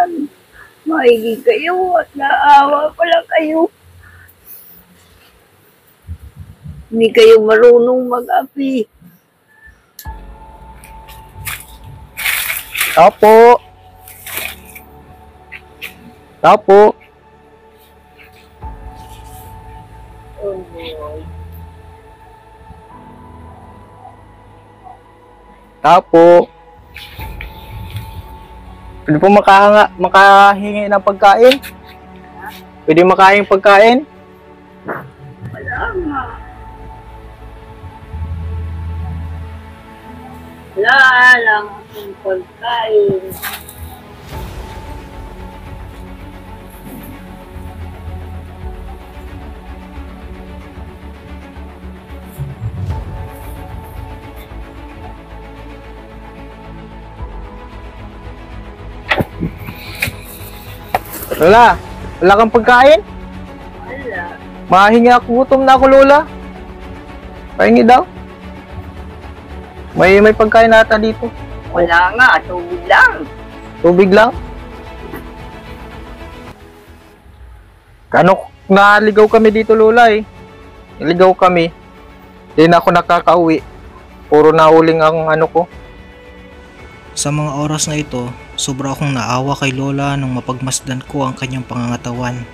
naman. Maigi kayo at naawa pala kayo. Hindi kayo marunong mag-api. Tao po. Tao po. Oh boy. Tao po. Pwede po makahingi ng pagkain? Pwede makain pagkain? Wala nga. Wala lang akong pagkain. Lola, wala kang pagkain? Wala. Mahingi ako, gutom na ako, Lola. Pahingi daw. May pagkain nata dito. Wala nga. Tubig lang. Tubig lang. Kano, naligaw kami dito, Lola eh. Naligaw kami. Hindi na ako nakakauwi. Puro na uling ang ano ko. Sa mga oras na ito, sobra akong naawa kay Lola nung mapagmasdan ko ang kanyang pangangatawan.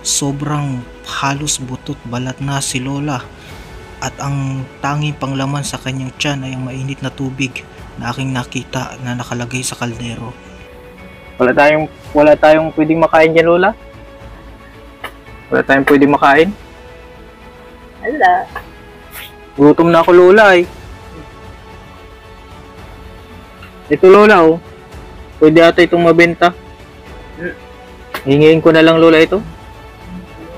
Sobrang halos butot balat na si Lola at ang tanging panglaman sa kanyang tiyan ay ang mainit na tubig na aking nakita na nakalagay sa kaldero. Wala tayong pwedeng makain dyan, Lola. Wala tayong pwedeng makain. Wala. Gutom na ako, Lola eh. Ito, Lola oh. Pwede ata itong mabenta. Hingiin ko na lang, Lola, ito.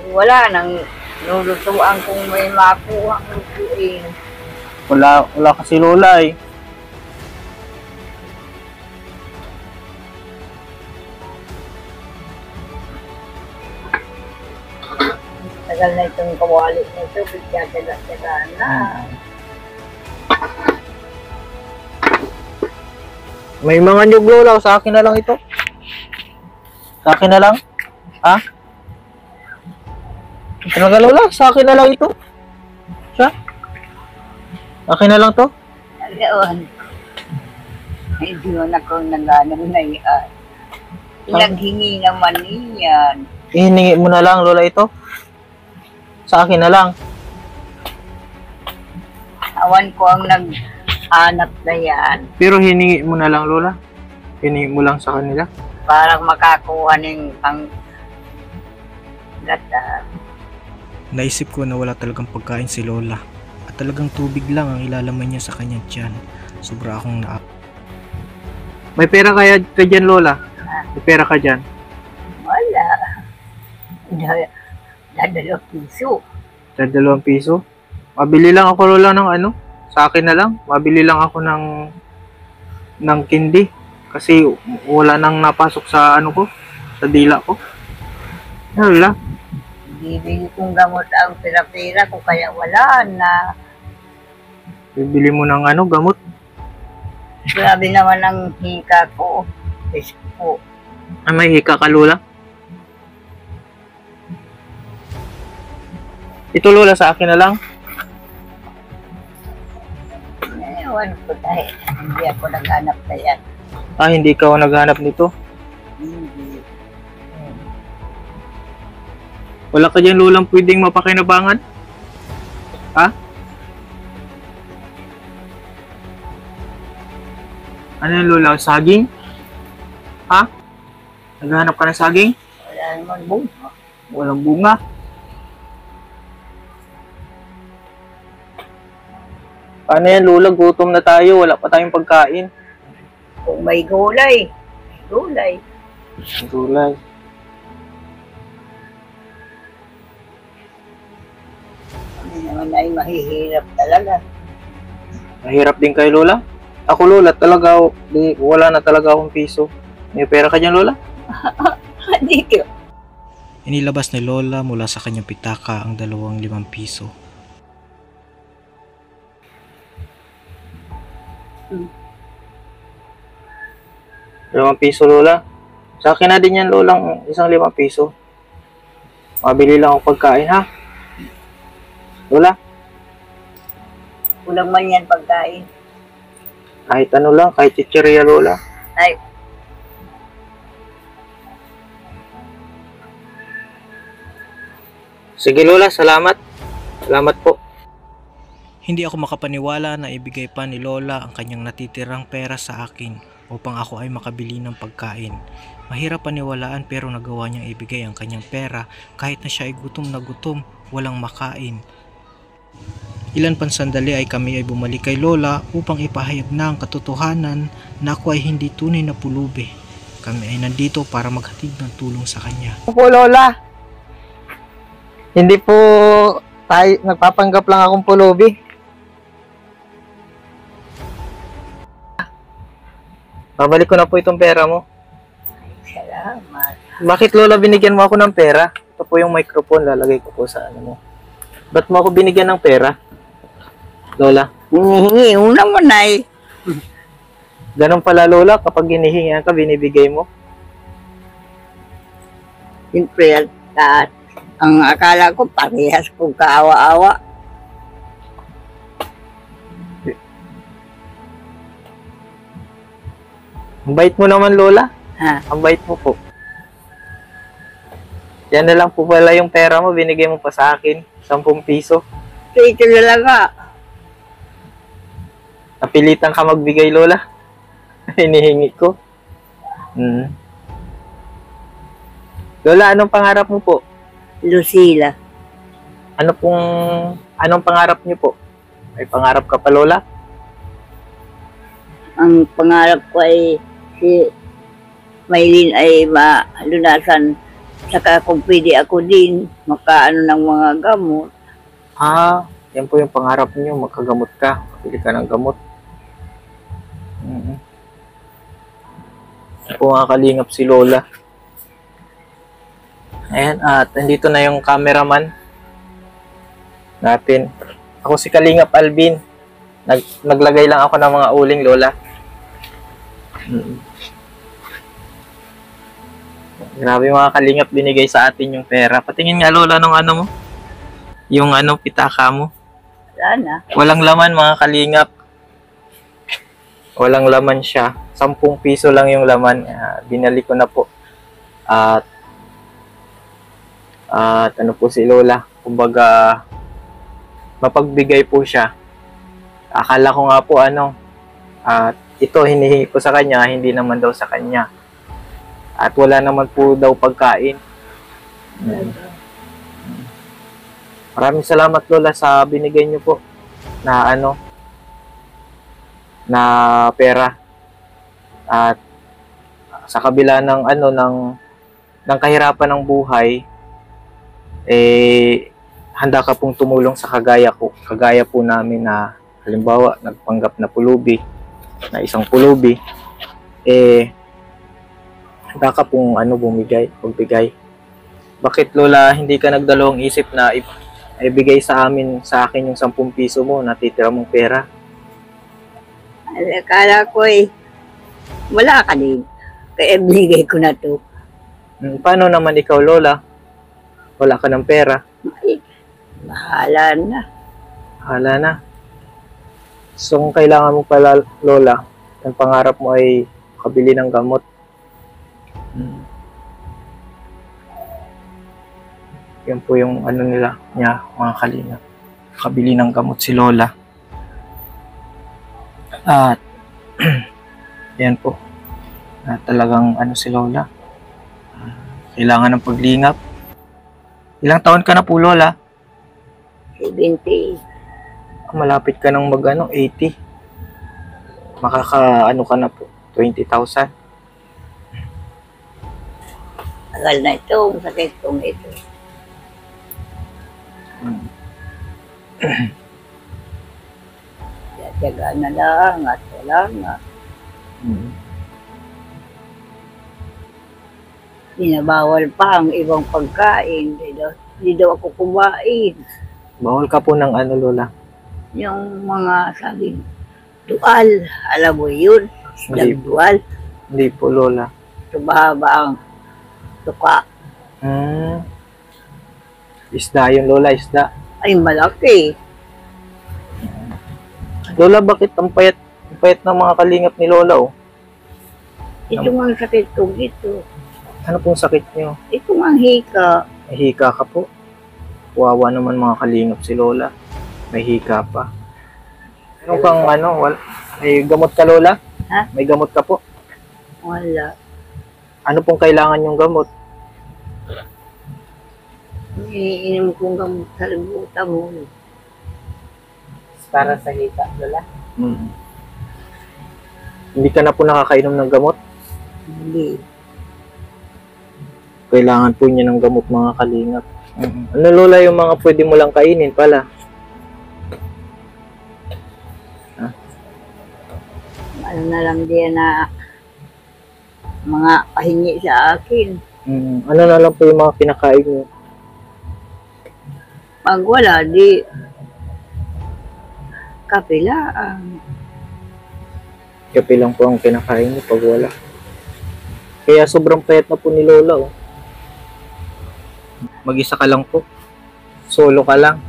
Wala nang lulutuan kung may makuha ang lutuin. Wala kasi, Lola eh. Tagal na itong kawali nito, bigyan-taga na. May mga nyug, Lola. Sa akin na lang ito. Sa akin na lang. Ha? Talaga, Lola? Sa akin na lang ito. Siya? Akin na lang to. Agaon. Hindi mo na kung nagano na yan. Pinaghingi naman niyan. Hiningi mo na lang, Lola, ito. Sa akin na lang. Awan ko ang nag-hanap na yan. Pero hiningi mo na lang, Lola. Hiningi mo lang sa kanila. Para makakuha ng pang gata. Naisip ko na wala talagang pagkain si Lola at talagang tubig lang ang ilalaman niya sa kanyang tiyan. Sobra akong naawa. May pera kaya ka dyan, Lola? May pera ka dyan? Wala. Dadalawang piso. Sa 2 piso? Mabili lang ako, Lola, ng ano? Sa akin na lang. Mabili lang ako ng candy. Kasi wala nang napasok sa ano ko. Sa dila ko. Ano, Lola? Bibili kong gamot ang pira-pira ko kaya wala na. Bibili mo ng ano, gamot? Grabe naman ang hika ko. Isko ko. Ay, may hika ka, Lola? Ito, Lola, sa akin na lang. Ewan ko dahil hindi ako naghanap na yan. Ah, hindi ka naghanap nito? Hindi. Wala ka dyan, Lola, pwedeng mapakinabangan? Ha? Ano yung Lola? Saging? Ha? Naghahanap ka ng saging? Wala naman bunga. Walang bunga. Paano yan, Lola? Gutom na tayo. Wala pa tayong pagkain. Kung may gulay. Gulay. Gulay. Ano naman ay mahihirap talaga. Mahirap din kayo, Lola? Ako, Lola, talaga, wala na talaga akong piso. May pera ka dyan, Lola? Hindi ko. Inilabas ni Lola mula sa kanyang pitaka ang 2 piso. Dalawang piso, Lola. Sa akin na din yan, Lolang, isang 5 piso. Mabili lang ako pagkain, ha? Lola, Kulang man yan pagkain. kahit ano lang, kahit chichirya, Lola. Ay, Sige, Lola, salamat. Salamat po. Hindi ako makapaniwala na ibigay pa ni Lola ang kanyang natitirang pera sa akin upang ako ay makabili ng pagkain. Mahirap paniwalaan pero nagawa niyang ibigay ang kanyang pera kahit na siya ay gutom na gutom, walang makain. Ilan pang sandali ay kami ay bumalik kay Lola upang ipahayag na ang katotohanan na ako ay hindi tunay na pulubi. Kami ay nandito para maghatid ng tulong sa kanya. Po, Lola. Hindi po tayo, nagpapanggap lang akong pulubi. Babalik ko na po itong pera mo. salamat. Bakit, Lola, binigyan mo ako ng pera? Ito po yung microphone, lalagay ko po sa ano mo. Ba't mo ako binigyan ng pera, Lola? Hinihingi mo naman ay. Ganun pala, Lola, kapag hinihingihan ka, binibigay mo. Siyempre, at ang akala ko parehas kong kaawa-awa. Ang bait mo naman, Lola. Ha? Ang bait mo po. Yan na lang po pala yung pera mo, binigay mo pa sa akin. 10 piso. So, ito talaga. Napilitan ka magbigay, Lola. Hinihingi ko. Lola, anong pangarap mo po? Lucila. Anong pangarap niyo po? May pangarap ka pa, Lola? Ang pangarap ko ay si Maylin ay malunasan. Saka kung pwede ako din, makaano ng mga gamot. Yan po yung pangarap niyo, magkagamot ka. Pili ka ng gamot. Po nga kalingap si Lola. Ayan, at nandito na yung cameraman natin. Ako si Kalingap Alvin. Naglagay lang ako ng mga uling, Lola. Grabe mga kalingap, binigay sa atin yung pera. Patingin nga, Lola, nung ano mo. Yung pitaka mo. Sana. Walang laman, mga kalingap. Walang laman siya. 10 piso lang yung laman. Binalik ko na po. At ano po si Lola, kumbaga mapagbigay po siya. Akala ko nga po ito hinihingi ko sa kanya, hindi naman daw sa kanya. At wala naman po daw pagkain. Maraming salamat, Lola, sa binigay niyo po na na pera. At sa kabila ng ng kahirapan ng buhay, handa ka pong tumulong sa kagaya po namin na halimbawa nagpanggap na pulubi, na isang pulubi, handa ka pong pagbigay. Bakit, Lola, hindi ka nagdalawang isip na ibigay sa akin yung 10 piso mo, natitira mong pera? Akala ko wala ka din. Kaya binigay ko na to. Paano naman ikaw, Lola? Wala ka ng pera. Ay, bahala na. Hala na. So, kung kailangan mo pala, Lola, ang pangarap mo ay makabili ng gamot. Yan po yung niya, mga kalingap. Makabili ng gamot si Lola. At, yan po. Talagang si Lola. Kailangan ng paglingap. Ilang taon ka na po, Lola? 70. Malapit ka nang 80. Ka na po, 20,000. Tagal na ito. Masakit kong ito. Tiyaga na lang at wala nga. Binabawal pa ang ibang pagkain. Hindi daw ako kumain. Bawal ka po ng Lola? Yung mga sabing dual. Alam mo yun? Hindi Dual. Hindi po, Lola. So, mahaba ang tuka. Isda yun, Lola, isda. Ay, malaki. Lola, bakit ang payat ng mga kalingap ni Lola, oh? Ito ang sakit ko dito. Ano pong sakit niyo? Ito ang hika. May hika ka po. Wawa naman mga kalingap si Lola. May hika pa. Ano kang may gamot ka, Lola? Ha? May gamot ka po? Wala. Ano pong kailangan yung gamot? Iniinom kong gamot sa libutan mo. Para sa hika, Lola. Hindi ka na po nakakainom ng gamot? Hindi. Kailangan po niya ng gamot mga kalingap. Ano, Lola, yung mga pwede mo lang kainin pala? Ano na lang din na mga pahingi sa akin. Ano na lang po yung mga kinakain niyo? Pag wala, di kapilaan. Kape lang po ang kinakain niyo pag wala. Kaya sobrang payat na po ni Lola, oh. Mag-isa ka lang po. Solo ka lang.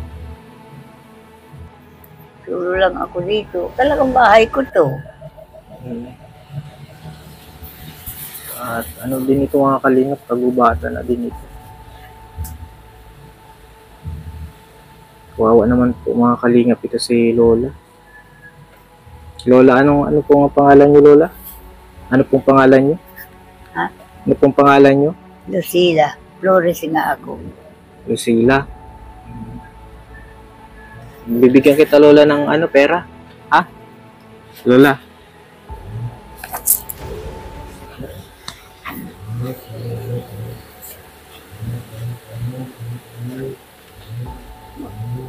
Suro lang ako dito. Talagang bahay ko to. At ano din ito mga kalingap, kagubatan na din ito. Kawawa naman po mga kalingap ito si Lola. Lola, ano po ang pangalan niyo, Lola? Ano pong pangalan niyo? Ha? Ano pong pangalan niyo? Lucila. Flores nga ako. Lucila. Bibigyan kita, Lola, ng pera. Ha? Lola.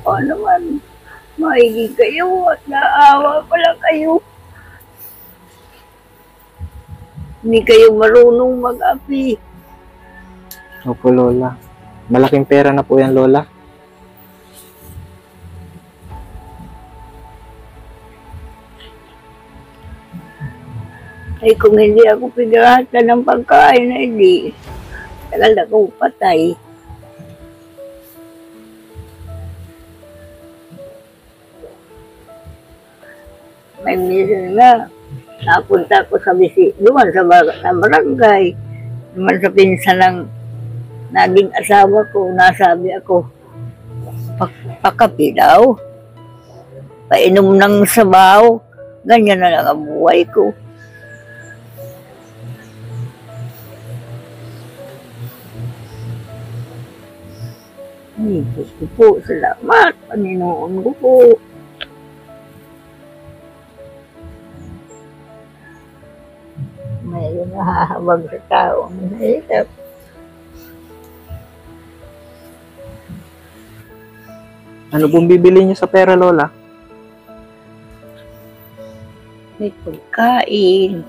O naman, maigi kayo at naawa pala kayo. Hindi kayo marunong mag-api. Opo, Lola. Malaking pera na po yan, Lola. Ay kung hindi ako pinahatan ng pagkain na hindi, tagal na akong patay. May minsan nga, napunta ko sa doon sa barangay, naman sa pinsan ng naging asawa ko, nasabi ako, pakapi daw, painom ng sabaw, ganyan na lang ang buhay ko. Ay, Diyos ko po, salamat, Panginoon ko po. Mayroon nahahabag sa tao ang mahirap. Ano pong bibili niyo sa pera, Lola? May pagkain,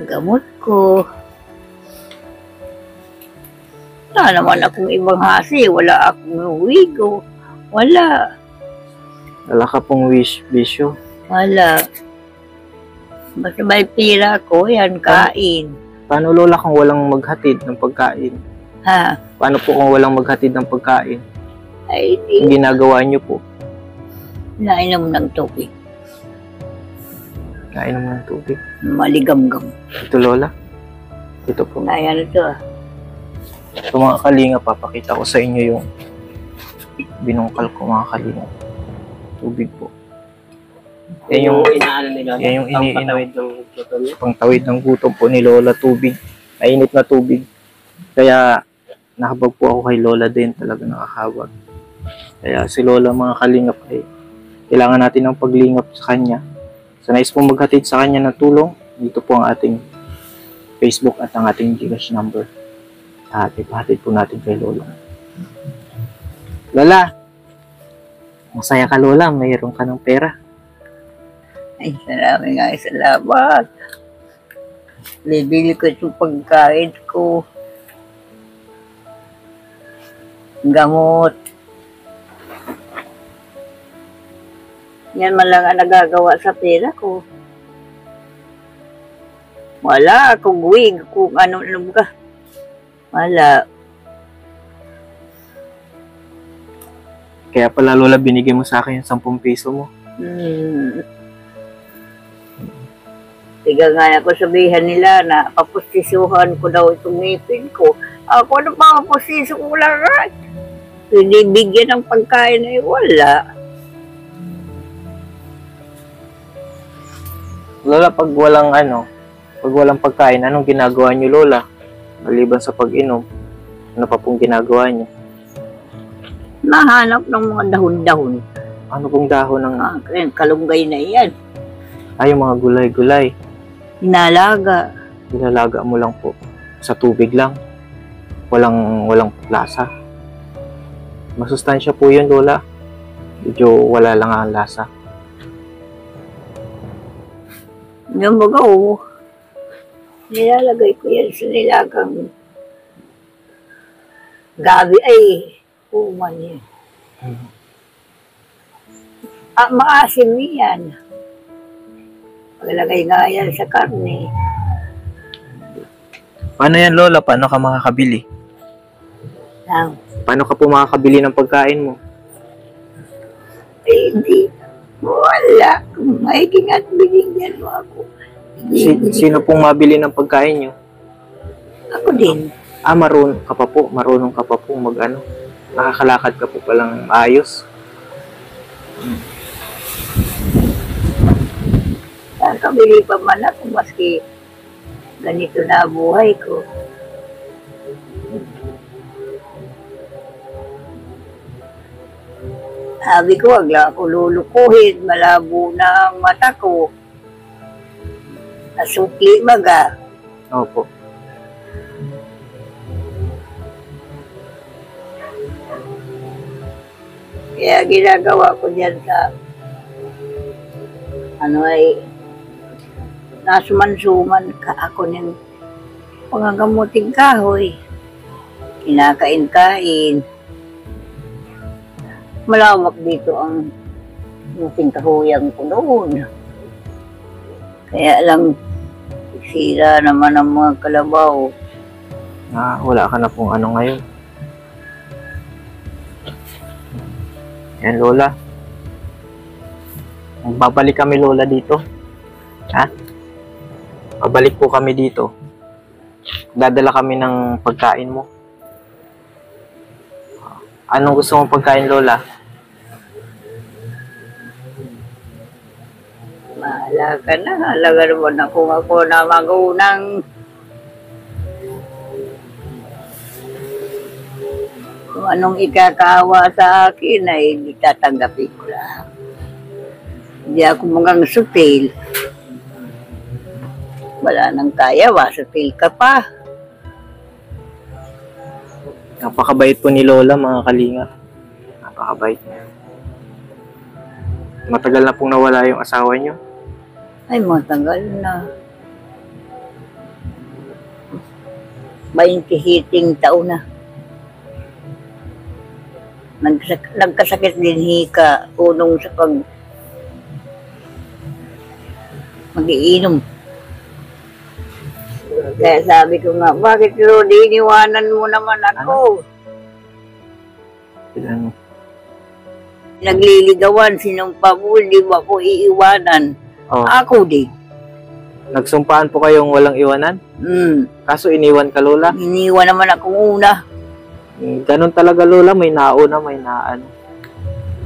gamot ko. Wala naman akong ibang hasi, wala akong wigo, wala, Wala ka pong bisyo. wala. Basta may pira ko, yan, kain. Paano, Lola, kung walang maghatid ng pagkain? Ha? Paano po kung walang maghatid ng pagkain? Ay, Yung di, ginagawa niyo po? nainom ng tubig, Kainom ng tubig. maligamgam. Ito, Lola. Ito po. Kaya na to, Ito mga kalinga, papakita ko sa inyo yung binungkal ko mga kalinga. Tubig po. Yan yung inaano nila. yan yung iniinom. Pangpatawid ng gutom niya. Pangtawid ng gutom po ni Lola, tubig. Mainit na tubig. Kaya nahabag po ako kay Lola din, talaga nakahabag. Kaya si Lola mga kalingap ay kailangan natin ng paglingap sa kanya. Sa nais po maghatid sa kanya ng tulong, dito po ang ating Facebook at ang ating Gcash number. Hatid po natin kay Lola. Lola, masaya ka, Lola, mayroon ka ng pera. ay, salamat. Bibili ko itong pagkain ko. Gamot. Yan man lang ang nagagawa sa pera ko. Wala akong wig kung ano ka. Wala. Kaya pala Lola, binigay mo sa akin yung 10 piso mo. Tiga nga ako sabihan nila na papustisuhan ko daw itong ngipin ko. Ako ano pa papustiso ko lang ay. Hindi bigyan ng pagkain ay wala. Lola, pag walang pagkain, anong ginagawa niyo Lola? Maliban sa pag-inom, ano pa pong ginagawa niyo? Nahanap ng mga dahon-dahon. Ano pong dahon ng Kalunggay na yan. yung mga gulay-gulay? Inalaga. Nilalaga mo lang po sa tubig lang. Walang lasa. Masustansya po yun Lola. Medyo wala lang ang lasa. Yung baga, nilalagay ko yan sa nilagang gabi ay uman yan. Maasim yan. Paglagay nga yan sa karne. Paano yan Lola? Paano ka makakabili? Paano ka po makakabili ng pagkain mo? Hindi. Wala. May at binigyan mo ako. Sino pong mabili ng pagkain nyo? Ako din. Marunong ka pa po mag-ano. Nakakalakad ka po palang ayos. Kakabili pa man ako maski ganito na buhay ko. Sabi ko, wag lang ako lulukuhin. Malabo na ang mata ko. Nasukli baga. Opo. Kaya ginagawa ko dyan sa nasuman-suman ka ako ng pangagamuting kahoy. Kinakain-kain. Malawak dito ang muting kahoyang ko noon. Kaya lang, sira naman ang mga kalabaw. Wala ka na pong ano ngayon. Yan Lola. Babalik kami Lola dito. Babalik po kami dito. Dadala kami ng pagkain mo. Anong gusto mong pagkain Lola? Mahala ka na. Halaga naman ako na magunang kung anong ikakawa sa akin ay hindi tatanggapin ko lang. Hindi ako mukhang sutil. Wala nang kaya, wasutil ka pa. Napakabait po ni Lola mga kalinga. Napakabait niya. Matagal na pong nawala yung asawa niyo. Ay, matagal na. 20 hiting taon na. Nagkasakit din hika, unong sa mag-iinom. Kaya sabi ko nga, bakit Rudy, iniwanan mo naman ako? Ano? Nagliligawan, sinumpa mo, di ba ako iiwanan? Ako din. Nagsumpaan po kayong walang iwanan? Kaso iniwan ka Lola? Iniwan naman akong una. Ganun talaga Lola, may nauna, may naano.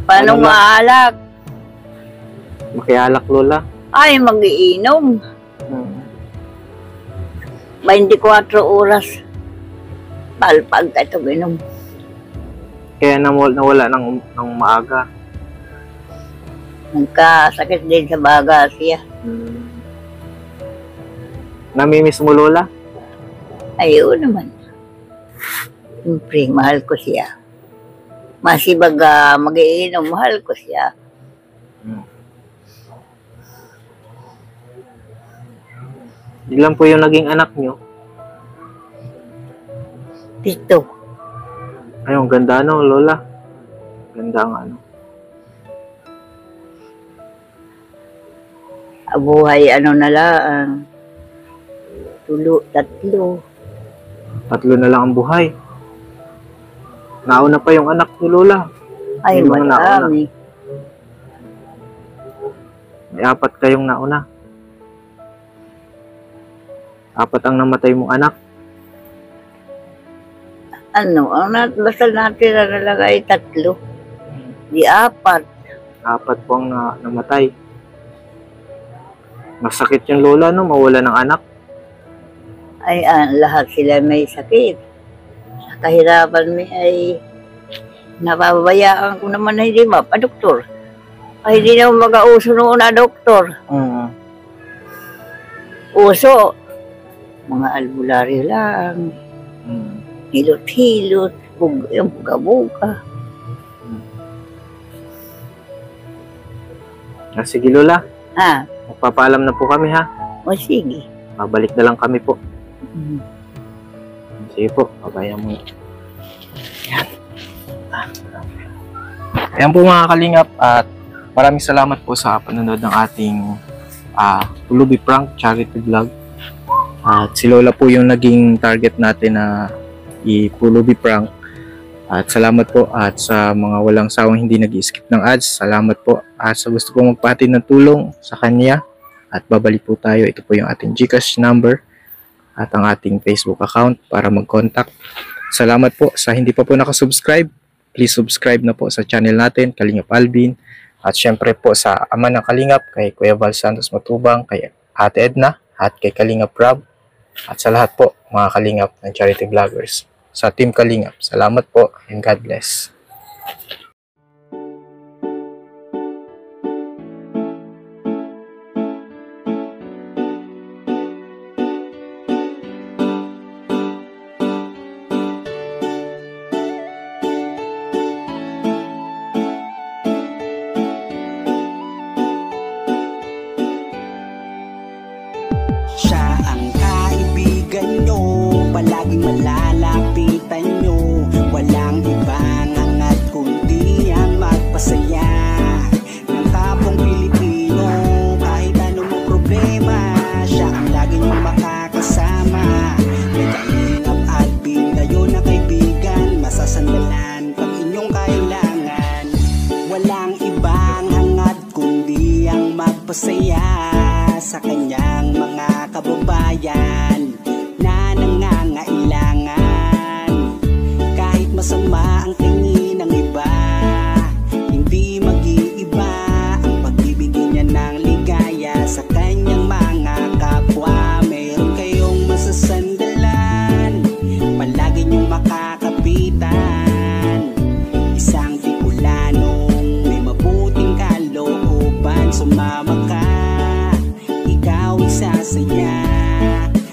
Paano maalak? Makialak Lola? Ay, mag-iinom. 24 oras. Palpag ka ito inom. Kaya nawala ng maaga. Nagkasakit din sa baga siya. Namimiss mo Lola? Ayun naman. Siyempre, mahal ko siya. Masibag mag-iinom, mahal ko siya. Ilan po yung naging anak nyo? 7. Ayun, ganda Lola. Ganda nga Buhay na lang. Tatlo. Tatlo na lang ang buhay. Nauna pa yung anak ni Lola. Ay, Yung mga marami. May 4 kayong nauna. 4 ang namatay mong anak. Ano, basta natira na lang ay 3. Di 4. 4 po ang namatay. Masakit yung Lola, no? Mawala ng anak. Ay, lahat sila may sakit. Sa kahirapan may ay napabayaan ko naman na hindi ba, doktor. Ay, hindi na mag-auso noon na doktor. Uso. Mga albularyo lang. Hilot-hilot. Yung buga-buga. Sige, Lola. Ha? Magpapaalam na po kami, ha? O sige. Babalik na lang kami po. Mm. Sige po, pabayaan mo. Ayan po mga kalingap, at maraming salamat po sa panonood ng ating Pulubi Prank Charity Vlog. At si Lola po yung naging target natin na i-Pulubi Prank. At salamat po, at sa mga walang sawang hindi nag-skip ng ads, salamat po. At sa gusto po magpahati ng tulong sa kanya, at babalik po tayo. Ito po yung ating GCash number at ang ating Facebook account para mag-contact. Salamat po sa hindi pa po nakasubscribe. Please subscribe na po sa channel natin, Kalingap Alvin. At syempre po sa ama ng Kalingap, kay Kuya Val Santos Matubang, kay Ate Edna, at kay Kalingap Rob. At sa lahat po, mga Kalingap ng Charity Vloggers. Sa Team Kalingap, salamat po and God bless. Siya ang kaibigan nyo, palaging malalapitan nyo. Walang ibang hangat kundi ang magpasaya ng kapong Pilipino. Kahit anong problema, siya ang lagi nyong makakasama. May Kalingap Alvin, kayo na kaibigan, masasandalan pag inyong kailangan. Walang ibang hangat kundi ang magpasaya sa kanyang mga kababayan na nangangailangan. Kahit masama ang tingin ng iba, hindi mag-iiba ang pagbibigay niya ng ligaya sa kanyang mga kapwa. Meron kayong masasandalan, palagi niyong makakapitan. Isang Bicolanong may mabuting kalooban, sumama ka, ikaw isasaya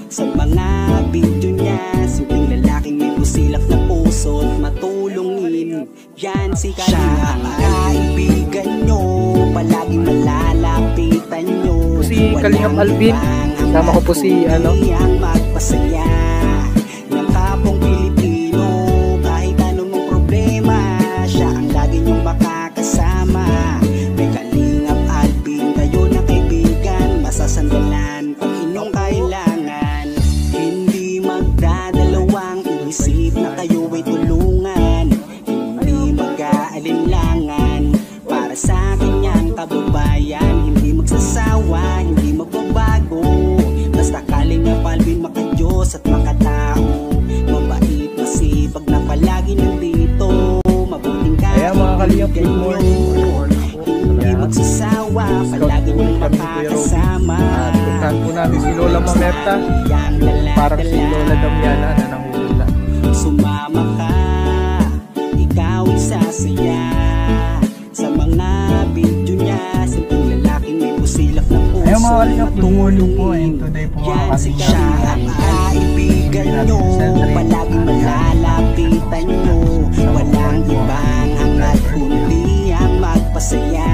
sa mga video niya. Simpleng lalaking may busilak na puso't matulungin, yan si Kalingap. Siya ang kaibigan nyo, palaging malalapitan nyo. Si Kalingap Alvin, kasama ko po si ang magpasaya ng kapong Pilipino. Kahit anong problema, siya ang lagi nyong makakasama. May Kalingap Alvin, kayo na kaibigan, masasandalan pag inyong kailangan. Hindi magdadalawang iisip na kayo ay tulungan. Hindi mag-aalinlangan para sa kanyang kababayan. Hindi magsasawa, hindi magbabago. Basta Kalingap Alvin, maka-Diyos at makatao. Mabait, masipag na palagi nandito. Mabuting Ayan mga Kalingap, good morning. hindi magsasawa, palagi niyong makakasama. At puntahan po namin si Lola Mamerta. Parang si Lola Damiana na nanguhula. Sumama ka, ikaw isasaya sa mga video niya. Simpleng lalaking may busilak na puso. Ayan mga Kalingap, good morning po. And today po mga Yan si siya ang kaibigan nyo, palaging malalapitan nyo. Walang ibang hangat kundi ang magpasaya